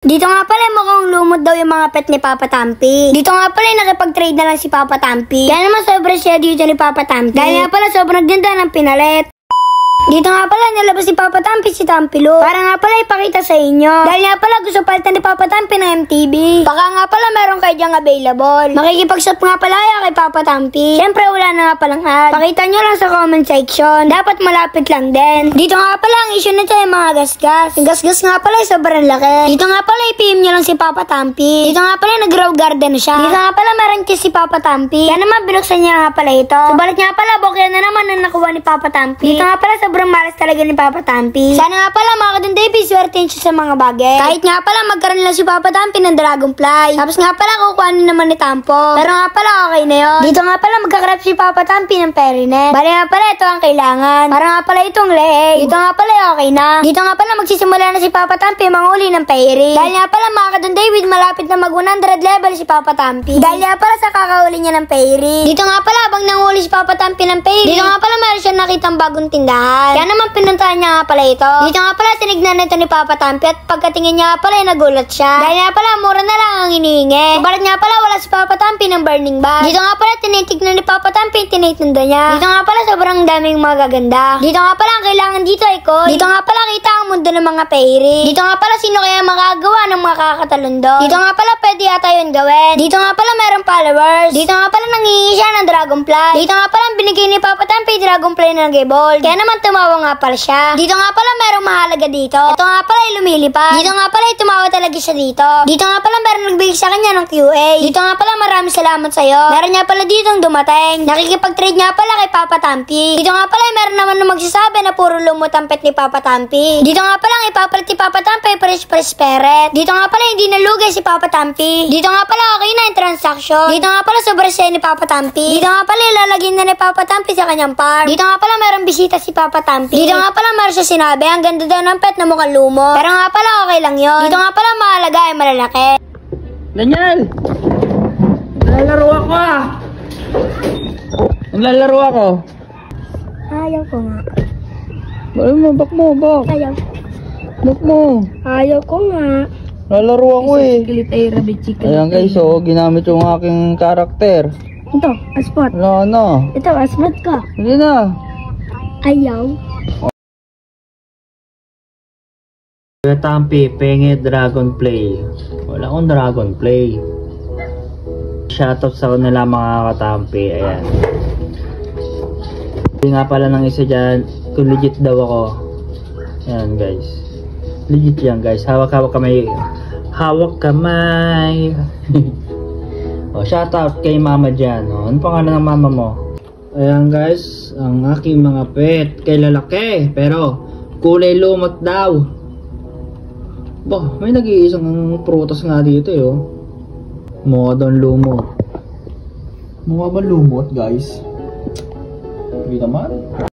Dito nga pala mukhang lumot daw yung mga pet ni Papa Tampi. Dito nga pala nakipag-trade na lang si Papa Tampi. Kaya naman sobrang siya dito ni Papa Tampi. Dahil nga pala sobrang ganda ng pinalit. Dito nga pala nilabas si Papa Tampi si Tampilo. Para nga pala ipakita sa inyo. Dahil nga pala gusto palitan ni Papa Tampi ng MTV. Baka nga pala meron kayo dyang available. Makikipag-shop nga pala kay Papa Tampi. Siyempre wala na nga palang ad. Pakita nyo lang sa comment section. Dapat malapit lang din. Dito nga pala ang issue nito yung mga gasgas. Yung gasgas nga pala ay sobrang laki. Dito nga pala i-PM nyo lang si Papa Tampi. Dito nga pala nag-grow garden na siya. Dito nga pala meron si Papa Tampi. Kaya naman binuksan niya nga pala ito. Subalit nga pala bokya na naman ang nakuha ni Papa Tampi. Dito nga pala sobrang malas talaga ni Papa Tampi. Sana nga pala mga Kadon David, swertein siya sa mga bagay. Kahit nga pala magkaroon lang si Papa Tampi ng Dragonfly. Tapos nga pala kukuhanin naman ni Tampo. Pero nga pala okay na yun. Dito nga pala magkakrap si Papa Tampi ng Perinet. Bali nga pala ito ang kailangan. Para nga pala itong leeg. Dito nga pala okay na. Dito nga pala magsisimula na si Papa Tampi manguli ng Fairy. Dahil nga pala mga Kadon David, malapit na mag 100 level si Papa Tampi. Dahil nga pala sa kakahuli niya ng Fairy. Dito nga pala habang nanguli si Papa Tampi ng Fairy. Dito nga pala meron siya nakitang bagong tindahan. Kaya naman pinuntahan niya nga pala ito. Dito nga pala tinignan nito ni Papa Tampi at pagkatingin niya nga pala nagulat siya. Dahil nga pala mura na lang ang hinihingi. Subalit nga pala wala si Papa Tampi ng burning bag. Dito nga pala tinitignan ni Papa Tampi tinitinda niya. Dito nga pala sobrang daming magaganda. Dito nga pala ang kailangan dito ay coin. Dito nga pala kita ang mundo ng mga Fairy. Dito nga pala sino kaya makagawa ng mga kakatalundo. Dito nga pala pwede yata yun gawin. Dito nga pala meron followers. Dito nga pala nangingi siya ng Dragonfly. Dito nga pala binigay ni Papa Tampi Dragonfly na nag-evolve. Kaya naman tumawa nga pala siya. Dito nga pala merong mahalaga dito. Ito nga pala ay lumilipad. Dito nga pala ay tumawa talaga siya dito. Dito nga pala meron nagbigay sa kanya ng QA. Dito nga pala maraming salamat sa'yo. Meron nga pala ditong dumating. Nakikipag-trade nga pala kay Papa Tampi. Dito nga pala ay meron naman na magsasabi na puro lumot ang pet ni Papa Tampi. Dito nga pala ang ipapalit ni Papa Tampi ay fresh parrot. Dito nga pala hindi nalugay si Papa Tampi. Dito nga pala okay na yung transaction. Dito nga pala sobrang siya ni Papa Tampi. Dito nga pala ilalagay na ni Papa Tampi sa kanyang farm. Dito nga pala meron bisita si Papa Tampi. Dito nga pala meron siya sinabi ang ganda daw ng pet na mukhang lumo. Pero nga pala okay lang yun. Dito nga pala mahalaga ay malalaki. Daniel! Naglalaro ako ah! Naglalaro ako. Ayaw ko nga. Balik mo, bak mo, bak. Ayaw. Bak mo. Ayaw ko nga. Naglalaro ako eh. Kilit ay rabbit chicken. Ayan guys, so ginamit yung aking karakter. Ito, aspat. Wala na. Ito, aspat ka. Hindi na. Ayaw. Tampi, penge Dragonfly. Wala akong Dragonfly. Shoutout sa kanila mga katampi. Ayan. Hindi nga pala ng isa dyan kung legit daw ako. Ayan guys. Legit yan guys. Hawak-hawak kamay. Hawak kamay. O, shoutout kay mama dyan. O, ano pangalan ng mama mo? Ayan guys. Ang aking mga pet. Kay lalaki. Pero kulay lumot daw. Bah, may nag-iisang prutas nga dito eh, oh. Mukha doon lumot. Mukha ba lumot, guys? Hindi naman.